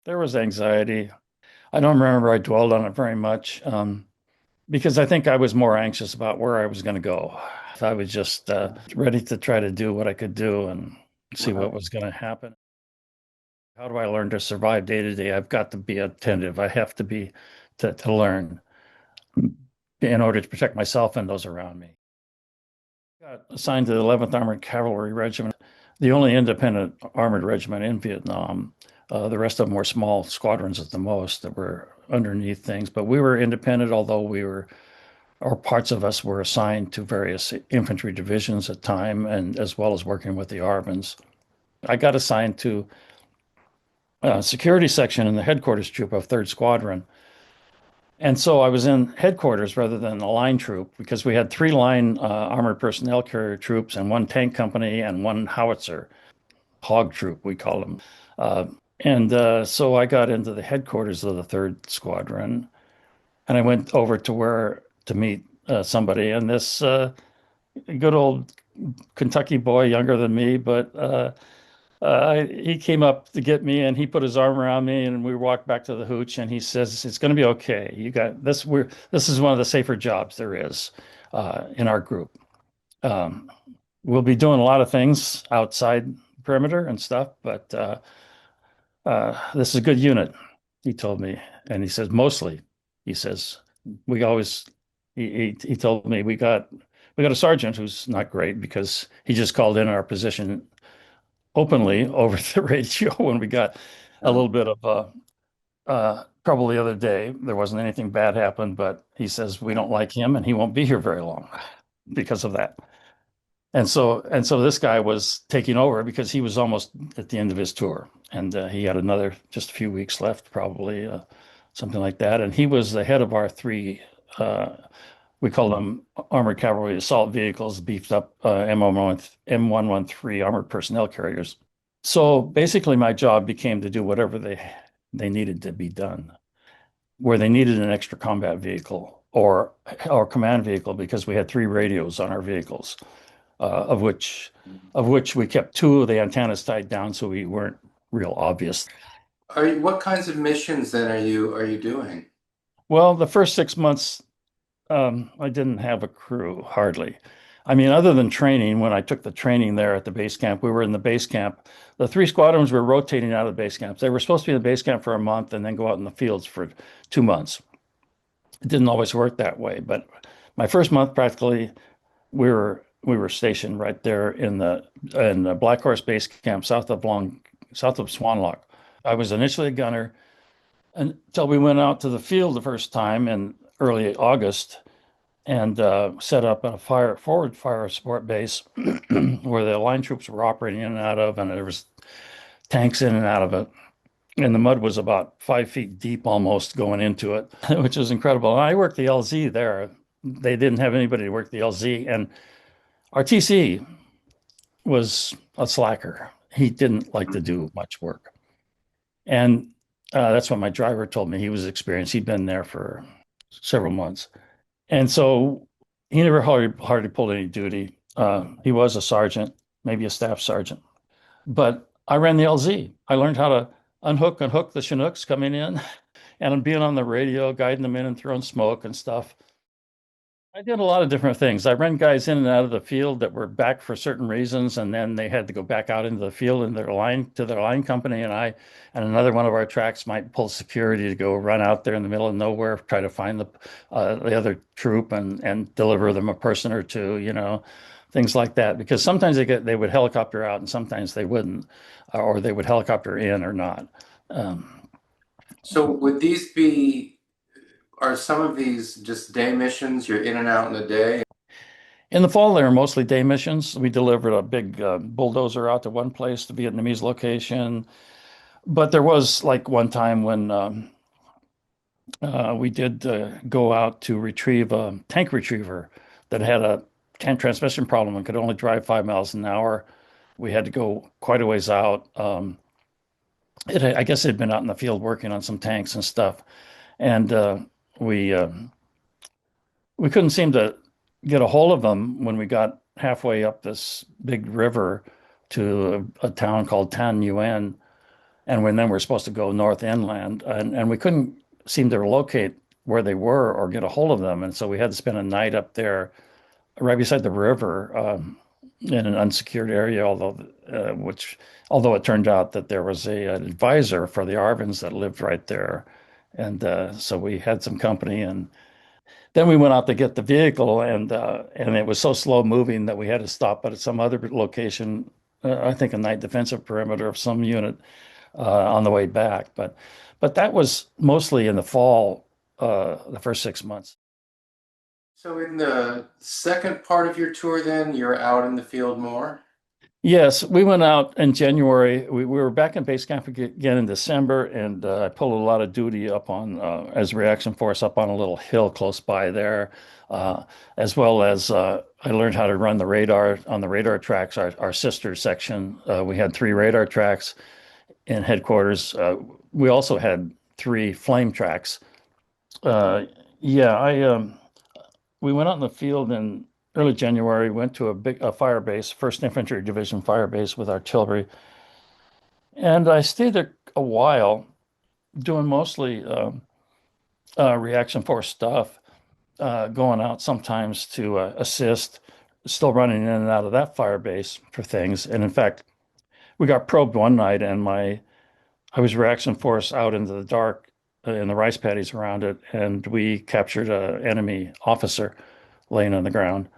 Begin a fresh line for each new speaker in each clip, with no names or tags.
There was anxiety. I don't remember I dwelled on it very much because I think I was more anxious about where I was going to go. I was just ready to try to do what I could do and see what
Right.
was going to happen. How do I learn to survive day to day? I've got to be attentive. I have to be to learn in order to protect myself and those around me. Got assigned to the 11th Armored Cavalry Regiment, the only independent armored regiment in Vietnam. The rest of them were small squadrons at the most that were underneath things, but we were independent, although or parts of us were assigned to various infantry divisions at time, and as well as working with the Arvins. I got assigned to a security section in the headquarters troop of 3rd Squadron. And so I was in headquarters rather than a line troop because we had three line armored personnel carrier troops and one tank company and one howitzer, hog troop, we call them. Uh, and so I got into the headquarters of the 3rd Squadron and I went over to where to meet somebody. And this good old Kentucky boy, younger than me, but he came up to get me and he put his arm around me and we walked back to the hooch and he says, "It's going to be okay. You got this. This is one of the safer jobs there is in our group. Um, we'll be doing a lot of things outside perimeter and stuff, but this is a good unit," he told me. And he says, mostly, he says, we always, he told me we got a sergeant who's not great because he just called in our position openly over the radio when we got a
Uh,
little bit of trouble the other day. There wasn't anything bad happened, but he says we don't like him and he won't be here very long because of that. And so this guy was taking over because he was almost at the end of his tour, and he had another just a few weeks left, probably something like that. And he was the head of our three. We call them armored cavalry assault vehicles, beefed up M113 armored personnel carriers. So basically, my job became to do whatever they needed to be done, where they needed an extra combat vehicle or command vehicle because we had three radios on our vehicles, of which we kept two of the antennas tied down so we weren't real obvious.
what kinds of missions then are you doing?
Well, the first 6 months, I didn't have a crew hardly. I mean, other than training, when I took the training there at the base camp, we were in the base camp. The three squadrons were rotating out of the base camps. They were supposed to be in the base camp for a month and then go out in the fields for 2 months. It didn't always work that way, but my first month, practically, we were stationed right there in the Black Horse Base Camp south of Swanlock. I was initially a gunner until we went out to the field the first time in early August and set up a forward fire support base where the line troops were operating in and out of, and there was tanks in and out of it. And the mud was about 5 feet deep almost going into it, which was incredible. And I worked the LZ there. They didn't have anybody to work the LZ, and our TC was a slacker. He didn't like to do much work. And that's what my driver told me. He was experienced. He'd been there for several months. And so he never hardly pulled any duty. He was a sergeant, maybe a staff sergeant. But I ran the LZ. I learned how to unhook and hook the Chinooks coming in and being on the radio, guiding them in and throwing smoke and stuff. I did a lot of different things. I ran guys in and out of the field that were back for certain reasons, and then they had to go back out into the field in their line to their line company. And another one of our tracks might pull security to go run out there in the middle of nowhere, try to find the other troop and deliver them a person or two, things like that. Because sometimes they would helicopter out, and sometimes they wouldn't, or they would helicopter in or not. Um,
So would these be, are some of these just day missions? You're in and out in a day?
In the fall, they were mostly day missions. We delivered a big bulldozer out to one place, the Vietnamese location. But there was like one time when we did go out to retrieve a tank retriever that had a tank transmission problem and could only drive 5 miles an hour. We had to go quite a ways out. I guess it had been out in the field working on some tanks and stuff, and we uh, we couldn't seem to get a hold of them when we got halfway up this big river to a town called Tan Yuan. and when then we're supposed to go north inland, and we couldn't seem to locate where they were or get a hold of them, and so we had to spend a night up there right beside the river, in an unsecured area, although it turned out that there was an advisor for the Arvins that lived right there. And so we had some company, and then we went out to get the vehicle, and it was so slow moving that we had to stop at some other location, I think a night defensive perimeter of some unit, on the way back. But that was mostly in the fall, the first 6 months.
So in the second part of your tour, then you're out in the field more?
Yes, we went out in January. We were back in base camp again in December, and I pulled a lot of duty up on as reaction force up on a little hill close by there, uh, as well as I learned how to run the radar on the radar tracks. Our sister section, we had three radar tracks in headquarters. We also had three flame tracks. Uh, yeah, we went out in the field in early January, went to a fire base, First Infantry Division fire base with artillery, and I stayed there a while, doing mostly reaction force stuff, going out sometimes to assist, still running in and out of that fire base for things. And in fact, we got probed one night, and I was reaction force out into the dark in the rice paddies around it, and we captured an enemy officer laying on the ground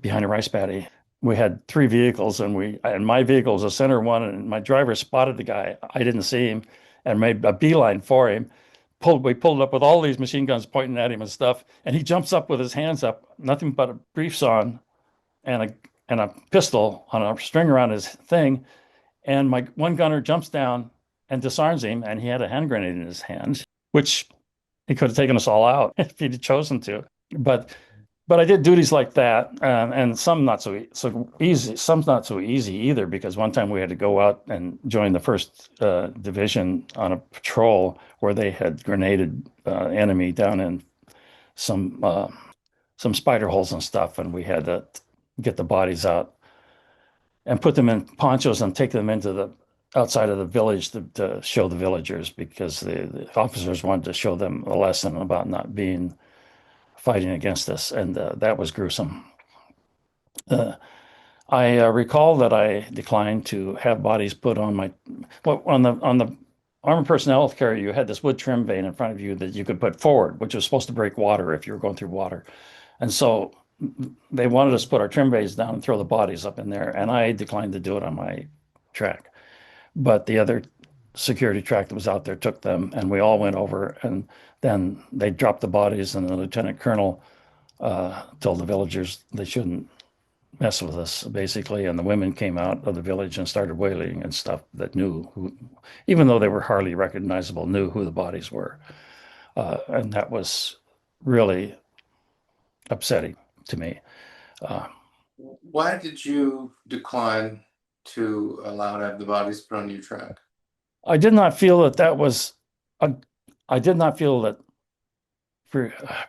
behind a rice paddy. We had three vehicles, and my vehicle was a center one, and my driver spotted the guy. I didn't see him, and made a beeline for him. We pulled up with all these machine guns pointing at him and stuff, and he jumps up with his hands up, nothing but a briefs on, and a pistol on a string around his thing. And my one gunner jumps down and disarms him, and he had a hand grenade in his hand, which he could have taken us all out if he'd chosen to. But but I did duties like that, and some not so easy. Some not so easy either, because one time we had to go out and join the first division on a patrol where they had grenaded enemy down in some uh, some spider holes and stuff, and we had to get the bodies out and put them in ponchos and take them into the outside of the village to show the villagers, because the officers wanted to show them a lesson about not being fighting against us, and that was gruesome. Uh, I recall that I declined to have bodies put on my well, on the armored personnel carrier. You had this wood trim vane in front of you that you could put forward, which was supposed to break water if you were going through water. And so they wanted us to put our trim vanes down and throw the bodies up in there, and I declined to do it on my track. But the other security track that was out there took them, and we all went over, and then they dropped the bodies, and the lieutenant colonel told the villagers they shouldn't mess with us, basically. And the women came out of the village and started wailing and stuff that knew who, even though they were hardly recognizable, knew who the bodies were. And that was really upsetting to me. Uh,
Why did you decline to allow to have the bodies put on your track?
I did not feel that that was, a, I did not feel that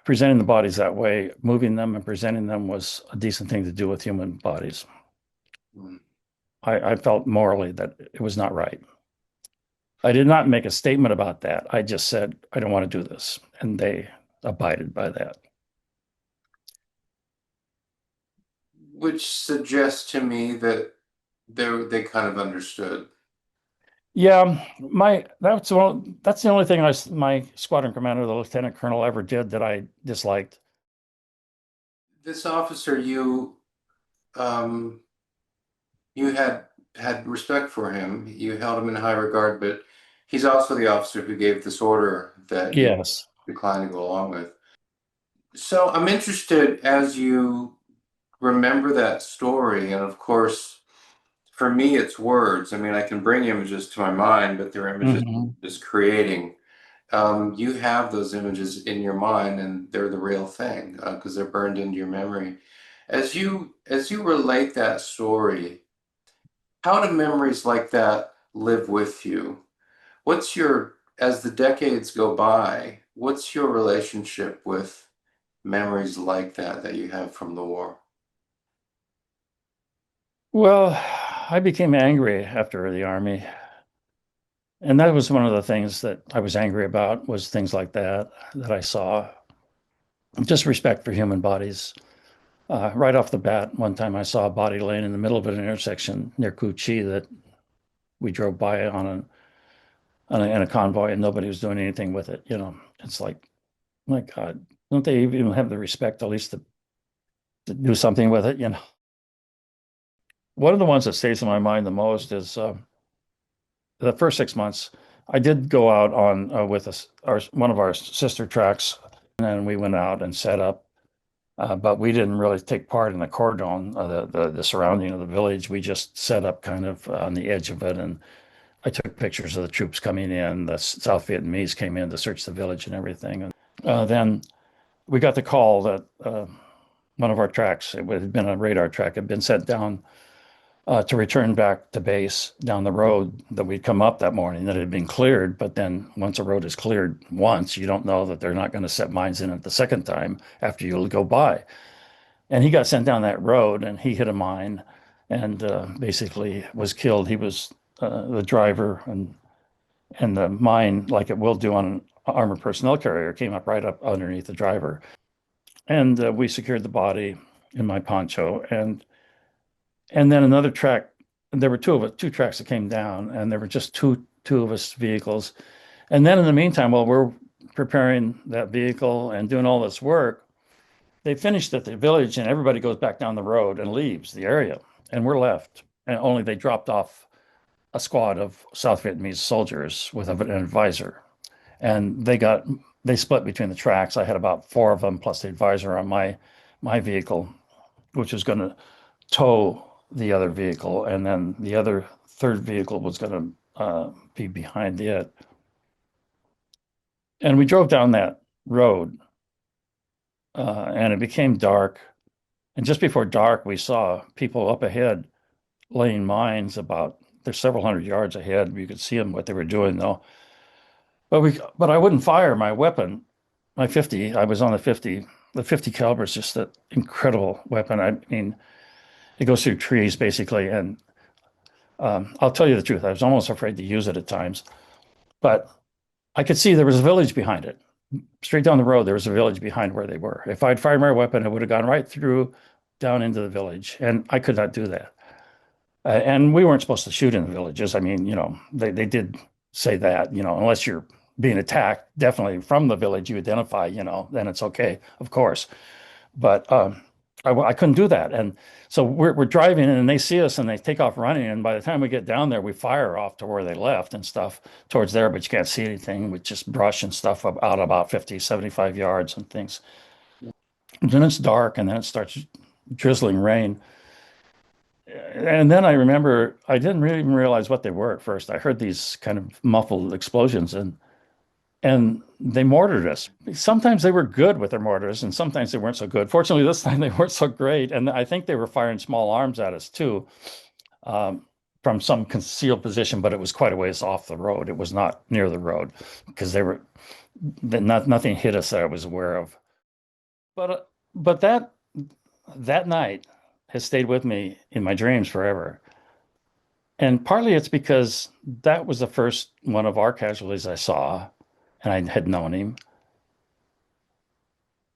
presenting the bodies that way, moving them and presenting them, was a decent thing to do with human bodies.
Hmm.
I felt morally that it was not right. I did not make a statement about that. I just said, I don't want to do this. And they abided by that.
Which suggests to me that they kind of understood.
Yeah, that's the only thing my squadron commander, the lieutenant colonel, ever did that I disliked.
This officer, um, you had respect for him. You held him in high regard, but he's also the officer who gave this order that you
Yes.
declined to go along with. So I'm interested as you remember that story, and of course, for me, it's words. I mean, I can bring images to my mind, but they're images
Hmm.
just creating. You have those images in your mind, and they're the real thing because they're burned into your memory. As you relate that story, how do memories like that live with you? As the decades go by, what's your relationship with memories like that you have from the war?
Well, I became angry after the army. And that was one of the things that I was angry about was things like that that I saw. Just respect for human bodies. Right off the bat, one time I saw a body laying in the middle of an intersection near Cu that we drove by in a convoy and nobody was doing anything with it. It's like, my God, don't they even have the respect at least to do something with it? One of the ones that stays in my mind the most is the first 6 months. I did go out on with one of our sister tracks, and we went out and set up. But we didn't really take part in the cordon, the surrounding of the village. We just set up kind of on the edge of it, and I took pictures of the troops coming in. The South Vietnamese came in to search the village and everything. And then we got the call that one of our tracks, it had been a radar track, had been sent down to return back to base down the road that we'd come up that morning that had been cleared. But then once a road is cleared once, you don't know that they're not going to set mines in it the second time after you go by. And he got sent down that road and he hit a mine and basically was killed. He was the driver, and the mine, like it will do on an armored personnel carrier, came up right up underneath the driver. And we secured the body in my poncho. And then another track, there were two tracks that came down, and there were just two of us vehicles. And then in the meantime, while we're preparing that vehicle and doing all this work, they finished at the village and everybody goes back down the road and leaves the area. And we're left. And only they dropped off a squad of South Vietnamese soldiers with an advisor. And they split between the tracks. I had about four of them plus the advisor on my vehicle, which was going to tow the other vehicle, and then the other third vehicle was going to be behind it. And we drove down that road, and it became dark. And just before dark, we saw people up ahead laying mines about there's several hundred yards ahead. You could see them what they were doing though. But I wouldn't fire my weapon, my 50. I was on the 50. The 50 caliber is just an incredible weapon. I mean, it goes through trees basically, and I'll tell you the truth. I was almost afraid to use it at times, but I could see there was a village behind it. Straight down the road, there was a village behind where they were. If I'd fired my weapon, it would have gone right through down into the village, and I could not do that. And we weren't supposed to shoot in the villages. I mean, they did say that, unless you're being attacked, definitely from the village you identify, then it's okay, of course. But I couldn't do that. And so we're driving and they see us and they take off running. And by the time we get down there, we fire off to where they left and stuff towards there, but you can't see anything with just brush and stuff out about 50, 75 yards and things. And then it's dark and then it starts drizzling rain. And then I remember I didn't really even realize what they were at first. I heard these kind of muffled explosions and they mortared us. Sometimes they were good with their mortars, and sometimes they weren't so good. Fortunately, this time they weren't so great, and I think they were firing small arms at us too, um, from some concealed position. But it was quite a ways off the road. It was not near the road because nothing hit us that I was aware of. But that night has stayed with me in my dreams forever. And partly it's because that was the first one of our casualties I saw, and I had known him.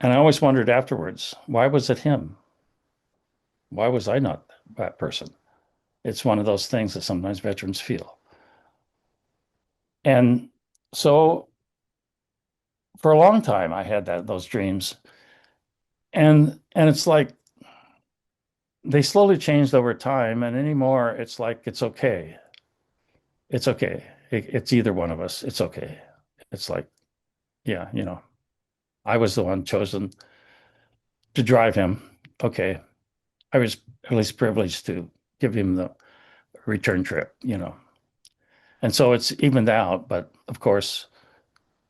And I always wondered afterwards, why was it him? Why was I not that person? It's one of those things that sometimes veterans feel. And so for a long time, I had those dreams. And it's like they slowly changed over time. And anymore, it's like, it's okay. It's okay. It's either one of us. It's okay. It's like, yeah, I was the one chosen to drive him. Okay. I was at least privileged to give him the return trip. And so it's evened out. But of course,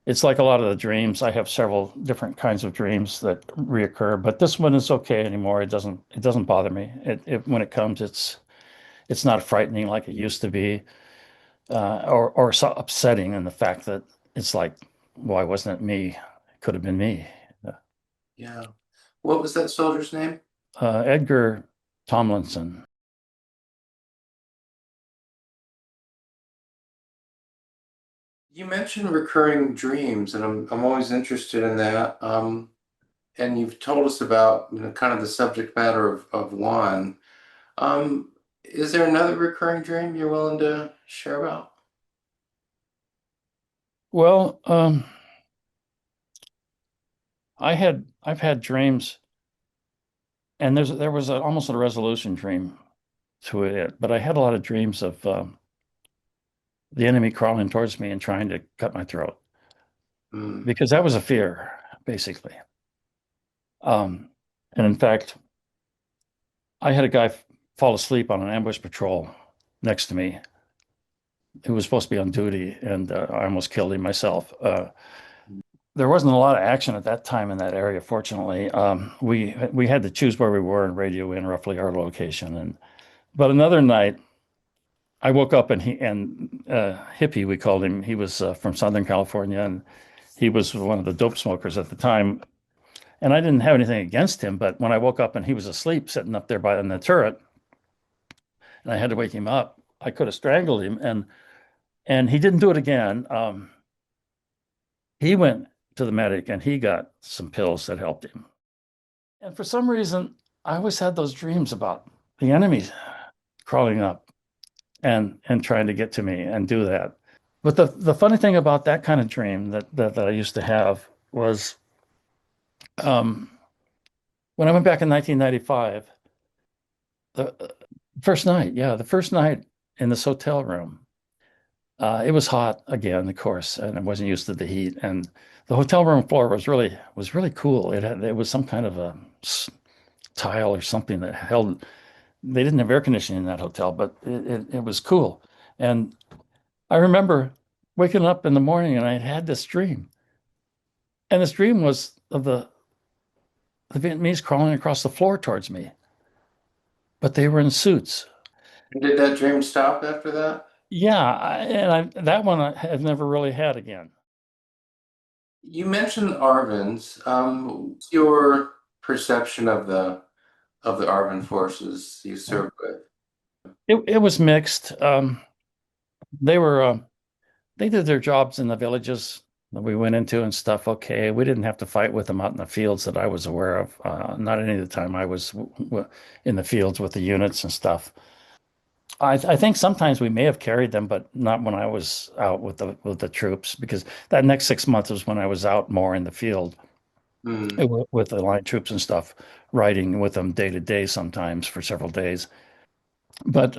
it's like a lot of the dreams. I have several different kinds of dreams that reoccur, but this one is okay anymore. It doesn't bother me. When it comes, it's not frightening like it used to be, or so upsetting in the fact that it's like, why wasn't it me? It could have been me.
Yeah. What was that soldier's name?
Edgar Tomlinson.
You mentioned recurring dreams, and I'm always interested in that. And you've told us about, kind of the subject matter of one. Um, is there another recurring dream you're willing to share about?
Well, I've had dreams, and there was almost a resolution dream to it, but I had a lot of dreams of the enemy crawling towards me and trying to cut my throat
Hmm.
because that was a fear, basically. Um, and in fact, I had a guy fall asleep on an ambush patrol next to me who was supposed to be on duty, and I almost killed him myself. There wasn't a lot of action at that time in that area, fortunately. We had to choose where we were and radio in roughly our location. And but another night, I woke up and Hippie, we called him. He was from Southern California, and he was one of the dope smokers at the time. And I didn't have anything against him, but when I woke up and he was asleep, sitting up there by in the turret, and I had to wake him up, I could have strangled him, and he didn't do it again. He went to the medic and he got some pills that helped him. And for some reason, I always had those dreams about the enemy crawling up and trying to get to me and do that. But the funny thing about that kind of dream that I used to have was um, when I went back in 1995, the first night, yeah, the first night in this hotel room, it was hot again, of course, and I wasn't used to the heat. And the hotel room floor was really cool. It was some kind of a tile or something that held. They didn't have air conditioning in that hotel, but it was cool. And I remember waking up in the morning and I had this dream. And this dream was of the Vietnamese crawling across the floor towards me, but they were in suits.
Did that dream stop after that?
Yeah, that one I have never really had again.
You mentioned Arvins. What's your perception of the Arvin forces you served with?
It was mixed. They were they did their jobs in the villages that we went into and stuff. Okay, we didn't have to fight with them out in the fields that I was aware of. Not any of the time I was in the fields with the units and stuff. I think sometimes we may have carried them, but not when I was out with the troops, because that next 6 months was when I was out more in the field
Hmm.
with the line troops and stuff, riding with them day to day sometimes for several days. But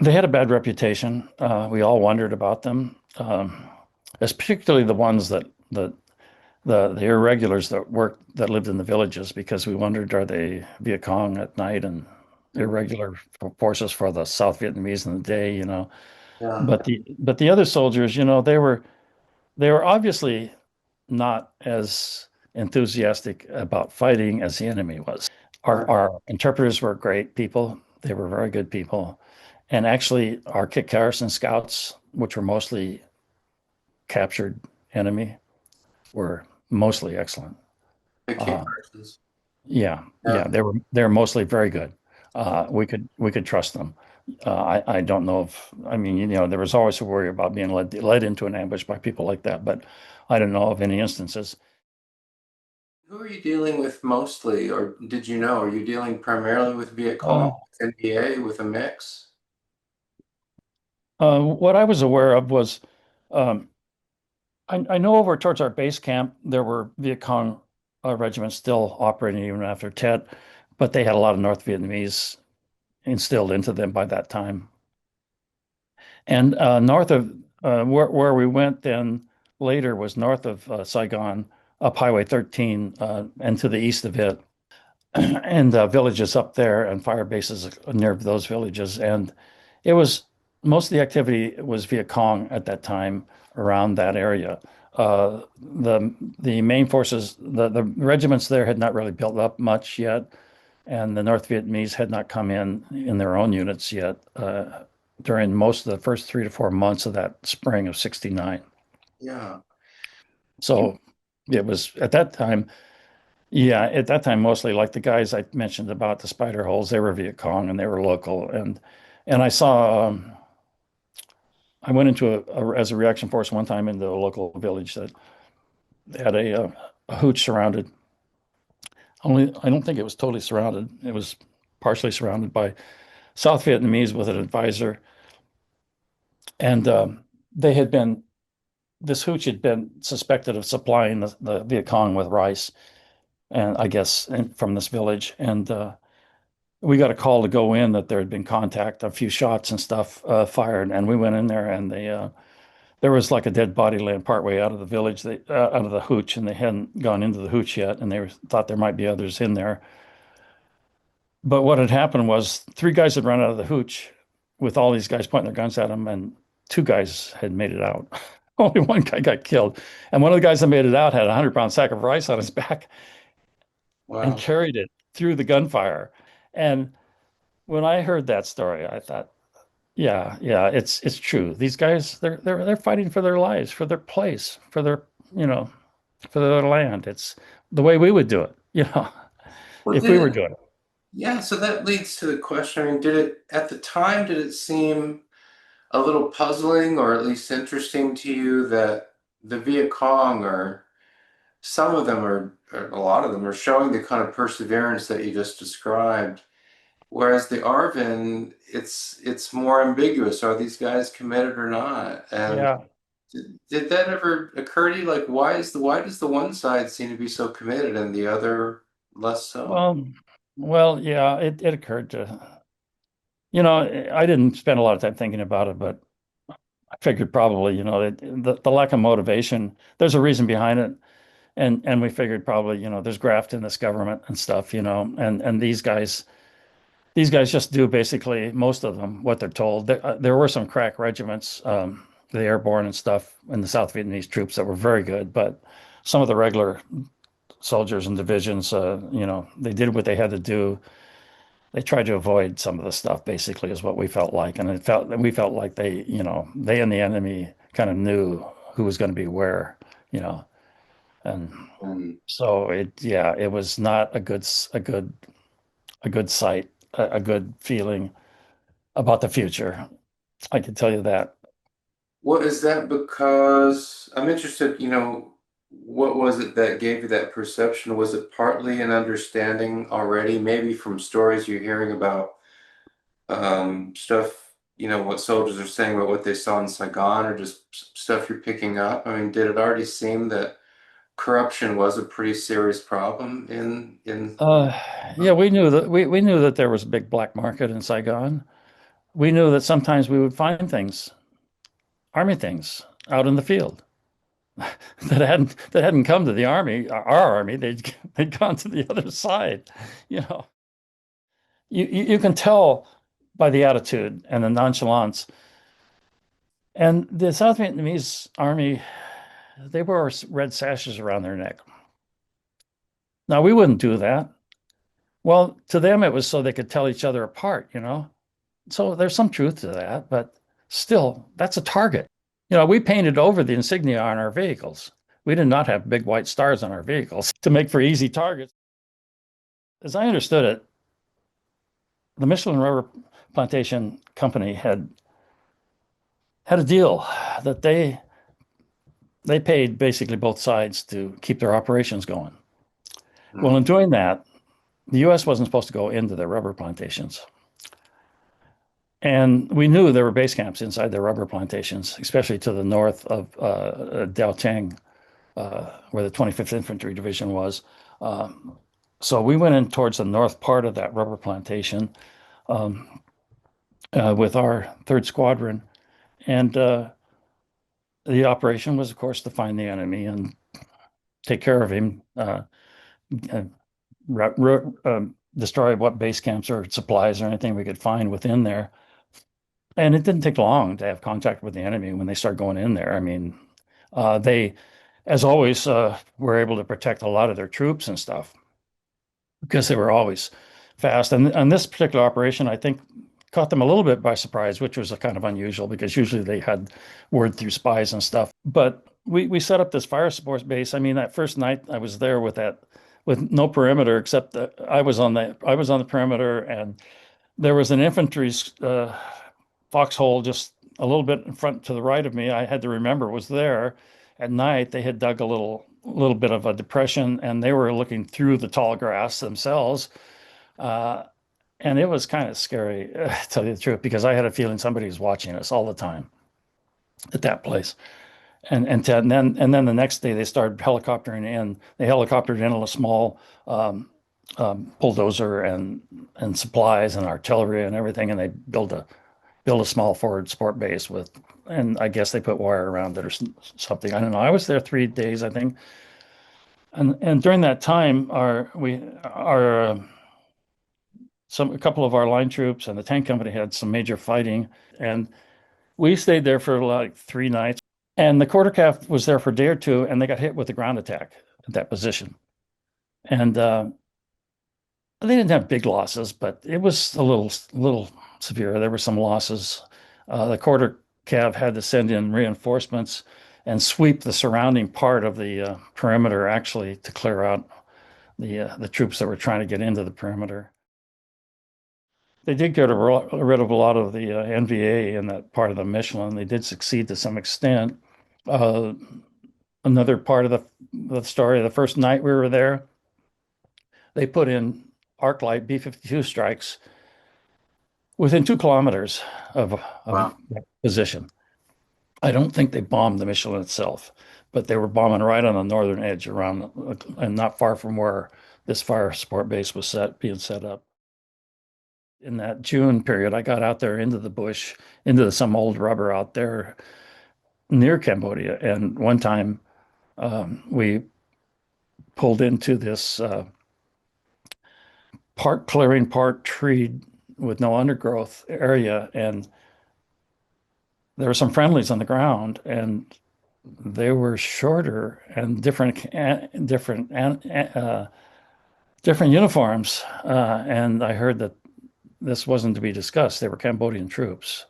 they had a bad reputation. We all wondered about them, as particularly the ones the irregulars that lived in the villages, because we wondered, are they Viet Cong at night and irregular forces for the South Vietnamese in the day, you know?
Yeah.
But the other soldiers, you know, they were obviously not as enthusiastic about fighting as the enemy was. Our interpreters were great people. They were very good people. And actually, our Kit Carson scouts, which were mostly captured enemy, were mostly excellent.
The key
Uh,
persons.
yeah,
Yeah.
yeah, they were mostly very good. We could trust them. I don't know if I mean you know there was always a worry about being led into an ambush by people like that, but I don't know of any instances.
Who are you dealing with mostly, or did you know? Are you dealing primarily with Viet Cong,
Uh,
NPA, with a mix?
what I was aware of was um, I know over towards our base camp there were Viet Cong regiments still operating even after Tet, but they had a lot of North Vietnamese instilled into them by that time. And north of where we went then later was north of Saigon, up Highway 13, and to the east of it, and villages up there and fire bases near those villages. And it was most of the activity was Viet Cong at that time around that area. The main forces, the regiments there had not really built up much yet, and the North Vietnamese had not come in their own units yet during most of the first 3 to 4 months of that spring of '69.
Yeah.
So it was at that time, yeah, at that time mostly like the guys I mentioned about the spider holes, they were Viet Cong and they were local, and I went into as a reaction force one time into a local village that had a hooch surrounded. Only I don't think it was totally surrounded. It was partially surrounded by South Vietnamese with an advisor, and they had been this hooch had been suspected of supplying the Viet Cong with rice, and I guess from this village, and we got a call to go in that there had been contact, a few shots and stuff fired, and we went in there, and there was like a dead body laying partway out of the village, out of the hooch, and they hadn't gone into the hooch yet, and thought there might be others in there. But what had happened was three guys had run out of the hooch with all these guys pointing their guns at them, and two guys had made it out. Only one guy got killed. And one of the guys that made it out had a 100-pound sack of rice on his back and
Wow.
carried it through the gunfire. And when I heard that story, I thought, yeah, yeah, it's true. These guys, they're fighting for their lives, for their place, for their, you know, for their land. It's the way we would do it,
Well,
if
did
we were
it,
doing it.
yeah, so that leads to the question. I mean, did it, at the time, did it seem a little puzzling or at least interesting to you that the Viet Cong or some of them or a lot of them are showing the kind of perseverance that you just described, whereas the Arvin, it's more ambiguous. Are these guys committed or not? And
Yeah.
did that ever occur to you? Like, why does the one side seem to be so committed and the other less so?
Well, well, yeah, it occurred to, I didn't spend a lot of time thinking about it, but I figured probably, that the lack of motivation, there's a reason behind it. And we figured probably, there's graft in this government and stuff, and these guys just do basically most of them what they're told. There were some crack regiments, the airborne and stuff, and the South Vietnamese troops that were very good, but some of the regular soldiers and divisions, they did what they had to do. They tried to avoid some of the stuff, basically, is what we felt like, and we felt like they and the enemy kind of knew who was going to be where, you know, and
And
so yeah, it was not a good sight, a good feeling about the future. I can tell you that.
what is that? Because I'm interested, what was it that gave you that perception? Was it partly an understanding already, maybe from stories you're hearing about stuff, what soldiers are saying about what they saw in Saigon, or just stuff you're picking up? I mean, did it already seem that corruption was a pretty serious problem in
Uh, yeah, we knew that there was a big black market in Saigon. We knew that sometimes we would find things, army things, out in the field that hadn't come to the army, our army. They'd gone to the other side. You know, you can tell by the attitude and the nonchalance. And the South Vietnamese army, they wore red sashes around their neck. Now we wouldn't do that. Well, to them it was so they could tell each other apart. So there's some truth to that, but still, that's a target. We painted over the insignia on our vehicles. We did not have big white stars on our vehicles to make for easy targets. As I understood it, the Michelin Rubber Plantation Company had a deal that they paid basically both sides to keep their operations going. Well, in
Hmm.
doing that, the U.S. wasn't supposed to go into their rubber plantations. And we knew there were base camps inside the rubber plantations, especially to the north of Dao Chang, where the 25th Infantry Division was. So we went in towards the north part of that rubber plantation um, with our third squadron. And the operation was, of course, to find the enemy and take care of him, uh, destroy what base camps or supplies or anything we could find within there. And it didn't take long to have contact with the enemy when they started going in there. I mean, they, as always, were able to protect a lot of their troops and stuff because they were always fast. And this particular operation, I think, caught them a little bit by surprise, which was a kind of unusual because usually they had word through spies and stuff. But we set up this fire support base. I mean, that first night I was there with no perimeter except that I was on the perimeter and there was an infantry foxhole just a little bit in front to the right of me, I had to remember was there. At night, they had dug a little bit of a depression, and they were looking through the tall grass themselves. Uh, and it was kind of scary, to tell you the truth, because I had a feeling somebody was watching us all the time at that place. And then the next day they started helicoptering in. They helicoptered in a small bulldozer and supplies and artillery and everything, and they built a small forward sport base with, and I guess they put wire around it or something. I don't know. I was there 3 days, I think, and during that time, a couple of our line troops and the tank company had some major fighting, and we stayed there for like 3 nights. And the quarter calf was there for a day or two, and they got hit with a ground attack at that position. And they didn't have big losses, but it was a little severe. There were some losses. The quarter cav had to send in reinforcements and sweep the surrounding part of the perimeter, actually, to clear out the troops that were trying to get into the perimeter. They did get rid of a lot of the NVA in that part of the Michelin. They did succeed to some extent. Uh, Another part of the story, the first night we were there, they put in arc light B-52 strikes within 2 kilometers of
Wow.
that position. I don't think they bombed the Michelin itself, but they were bombing right on the northern edge around and not far from where this fire support base was being set up. In that June period, I got out there into the bush, into some old rubber out there near Cambodia. And one time we pulled into this part clearing, part treed with no undergrowth area. And there were some friendlies on the ground, and they were shorter and different uniforms. And I heard that this wasn't to be discussed. They were Cambodian troops.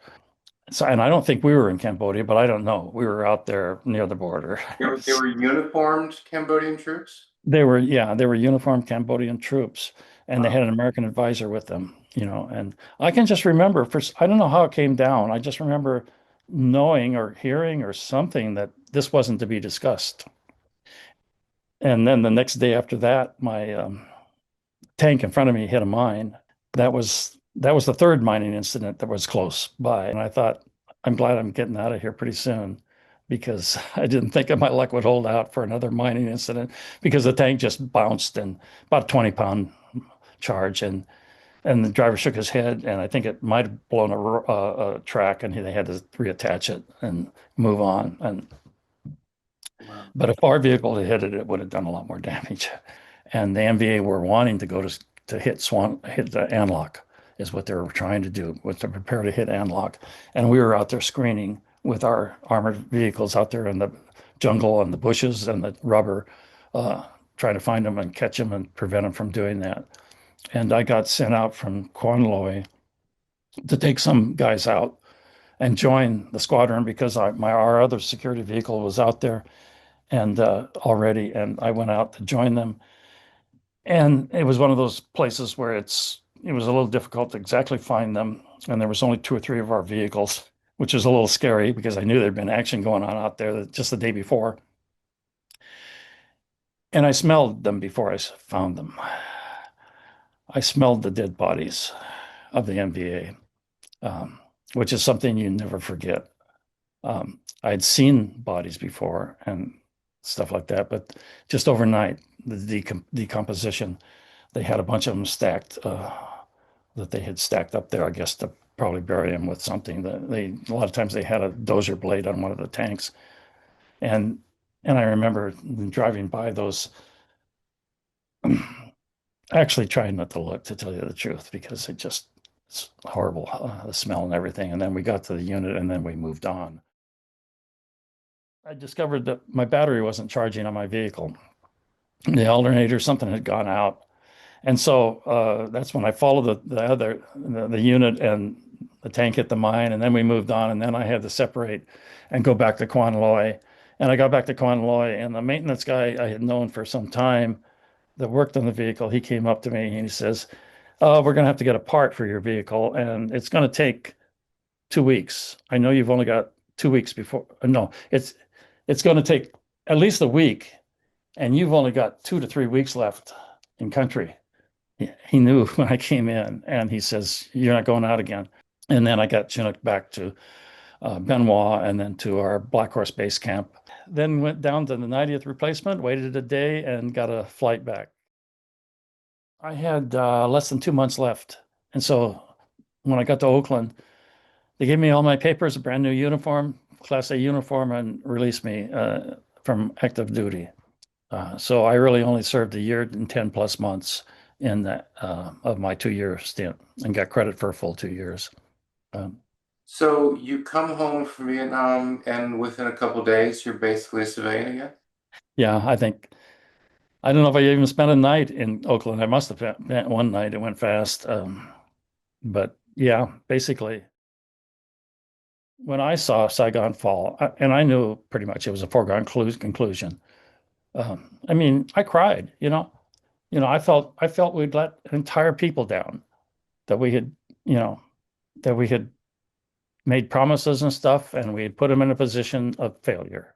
So, and I don't think we were in Cambodia, but I don't know. We were out there near the border.
They were uniformed Cambodian troops?
They were uniformed Cambodian troops, and they had
Wow.
an American advisor with them, and I can just remember I don't know how it came down. I just remember knowing or hearing or something that this wasn't to be discussed. And then the next day after that, my tank in front of me hit a mine. That was the third mining incident that was close by, and I thought, I'm glad I'm getting out of here pretty soon because I didn't think that my luck would hold out for another mining incident because the tank just bounced and about a 20-pound charge, and the driver shook his head, and I think it might have blown a track, and they had to reattach it and move on.
Wow.
But if our vehicle had hit it, it would have done a lot more damage. And the MVA were wanting to go to hit the Anlock, is what they were trying to do, was to prepare to hit Anlock. And we were out there screening with our armored vehicles out there in the jungle and the bushes and the rubber, uh, trying to find them and catch them and prevent them from doing that. And I got sent out from Kwan Loe to take some guys out and join the squadron because our other security vehicle was out there and already, and I went out to join them. And it was one of those places where it was a little difficult to exactly find them, and there was only 2 or 3 of our vehicles, which was a little scary because I knew there'd been action going on out there just the day before, and I smelled them before I found them. I smelled the dead bodies of the MVA, which is something you never forget. I'd seen bodies before and stuff like that, but just overnight, the decomposition, they had a bunch of them stacked that they had stacked up there, I guess, to probably bury them with something. A lot of times they had a dozer blade on one of the tanks, and I remember driving by those, actually trying not to look, to tell you the truth, because it's horrible, the smell and everything. And then we got to the unit, and then we moved on. I discovered that my battery wasn't charging on my vehicle. The alternator, something had gone out. And so that's when I followed the unit, and the tank hit the mine, and then we moved on, and then I had to separate and go back to Kwan Loy. And I got back to Kwan Loy, and the maintenance guy I had known for some time that worked on the vehicle, he came up to me and he says, "Oh, we're going to have to get a part for your vehicle, and it's going to take 2 weeks. I know you've only got 2 weeks before. No, it's going to take at least a week, and you've only got 2 to 3 weeks left in country. He knew when I came in, and he says, "You're not going out again." And then I got Chinook back to Benoit and then to our Black Horse base camp. Then went down to the 90th replacement, waited a day, and got a flight back. I had less than 2 months left. And so when I got to Oakland, they gave me all my papers, a brand new uniform, Class A uniform, and released me from active duty. So I really only served a year and 10 plus months in that of my 2 year stint and got credit for a full 2 years. Um,
So you come home from Vietnam, and within a couple days, you're basically a civilian again?
yeah, I don't know if I even spent a night in Oakland. I must have spent one night. It went fast. But yeah, basically, when I saw Saigon fall, and I knew pretty much it was a foregone conclusion. I mean, I cried. I felt we'd let entire people down. That we had, you know, that we had made promises and stuff, and we had put them in a position of failure.